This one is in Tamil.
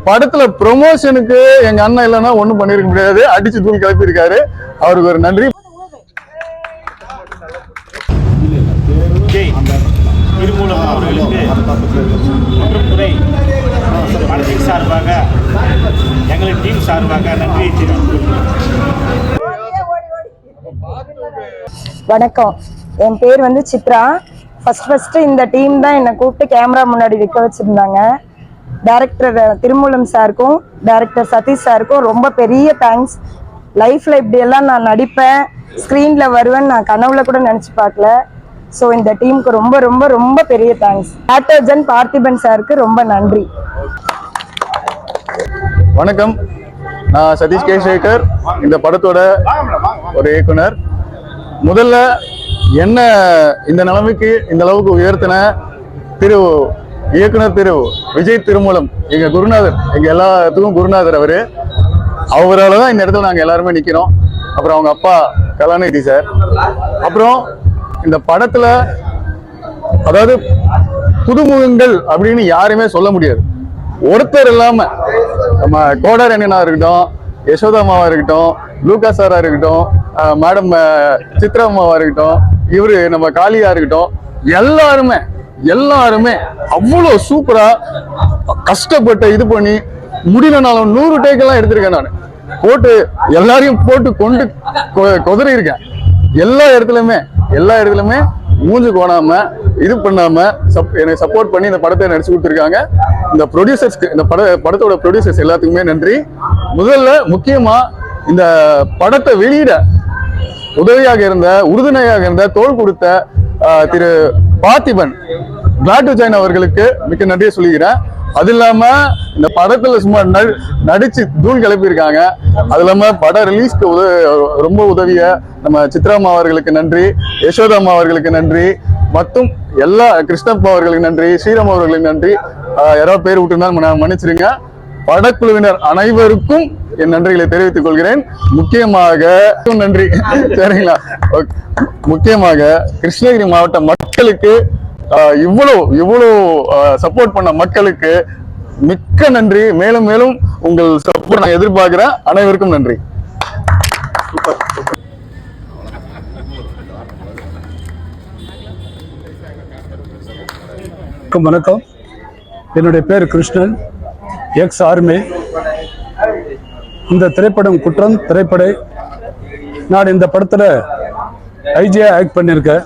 படத்துல ப்ரொமோஷனுக்கு எங்க அண்ணன் இல்லைன்னா ஒண்ணும் பண்ணிருக்க முடியாது. அடிச்சு தூள் கிளப்பி இருக்காரு. அவருக்கு ஒரு நன்றி. திருமூலம் அவர்களுக்கு குற்றத்துறை படத்தின் சார்பாக எங்களின் டீம் சார்பாக நன்றியை தெரிவித்துள்ளோம். வணக்கம், என் பேர் சித்ரா. ஃபர்ஸ்ட் இந்த டீம் தான் என்னை கூப்பிட்டு கேமரா முன்னாடி நிற்க வச்சிருந்தாங்க. டைரக்டர் திருமூலம் சாருக்கும் டைரக்டர் சதீஷ் சாருக்கும் ரொம்ப பெரிய தேங்க்ஸ். லைஃப்ல இப்படியெல்லாம் நான் நடிப்பேன், ஸ்க்ரீன்ல வருவேன்னு நான் கனவுல கூட நினைச்சு பார்க்கல. ஸோ இந்த டீமுக்கு ரொம்ப ரொம்ப ரொம்ப பெரிய தேங்க்ஸ். ஆக்டர் பார்த்திபன் சாருக்கு ரொம்ப நன்றி. வணக்கம், நான் சதீஷ் கே சேகர், இந்த படத்தோட ஒரு இயக்குனர். முதல்ல என்ன இந்த நிலைமைக்கு இந்த அளவுக்கு உயர்த்தின இயக்குனர் திரு விஜய் திருமூலம், எங்க குருநாதர், எங்க எல்லாத்துக்கும் குருநாதர். அவரால் தான் இந்த இடத்துல நாங்கள் எல்லாருமே நிற்கிறோம். அப்புறம் அவங்க அப்பா கலாநிதி சார். அப்புறம் இந்த படத்துல அதாவது புதுமுகங்கள் அப்படின்னு யாருமே சொல்ல முடியாது. ஒருத்தர் இல்லாம நம்ம கோடார் அண்ணனா இருக்கட்டும், யசோதா அம்மாவா இருக்கட்டும், லூகா சாரா இருக்கட்டும், மேடம் சித்ரா அம்மாவா இருக்கட்டும், இவரு நம்ம காளியா இருக்கட்டும், எல்லாருமே அவ்வளோ சூப்பரா கஷ்டப்பட்டு இது பண்ணி முடியலனாலும் 100 டேக்கெல்லாம் எடுத்திருக்கேன். நான் போட்டு எல்லாரையும் போட்டு கொண்டு கொதறி இருக்கேன். எல்லா இடத்துலயுமே மூஞ்சு கோணாம இது பண்ணாம எனக்கு சப்போர்ட் பண்ணி இந்த படத்தை நடிச்சு கொடுத்துருக்காங்க. இந்த ப்ரொடியூசர்ஸ்க்கு, இந்த படத்தோட ப்ரொடியூசர்ஸ் எல்லாத்துக்குமே நன்றி. முதல்ல முக்கியமா இந்த படத்தை வெளியிட உதவியாக இருந்த, உறுதுணையாக இருந்த, தோள் கொடுத்த திரு பார்த்திபன் ஜாயின் அவர்களுக்கு மிக்க நன்றியை சொல்லிக்கிறேன். அது இல்லாம இந்த படத்துல சும்மா நடிச்சு தூள் கிளப்பியிருக்காங்க. அது இல்லாம படம் ரிலீஸ்க்கு ரொம்ப உதவிய நம்ம சித்ராமா அவர்களுக்கு நன்றி, யசோதாமா அவர்களுக்கு நன்றி, மற்றும் எல்லா கிருஷ்ணப்பா அவர்களுக்கு நன்றி, ஸ்ரீராம் அவர்களுக்கு நன்றி. யாராவது பேர் விட்டுருந்தாலும் மன்னிச்சிருங்க. படக்குழுவினர் அனைவருக்கும் என் நன்றிகளை தெரிவித்துக் கொள்கிறேன். முக்கியமாக நன்றி, சரிங்களா? முக்கியமாக கிருஷ்ணகிரி மாவட்ட மக்களுக்கு, இவ்வளவு சப்போர்ட் பண்ண மக்களுக்கு மிக்க நன்றி. மேலும் உங்கள் சப்போர்ட் நான் எதிர்பார்க்கிறேன். அனைவருக்கும் நன்றி. வணக்கம், என்னுடைய பேர் கிருஷ்ணன், எக்ஸ் ஆர்மி. இந்த திரைப்படம் குற்றம் திரைப்பட. நான் இந்த படத்துல ஐஜியா ஆக்ட் பண்ணியிருக்கேன்.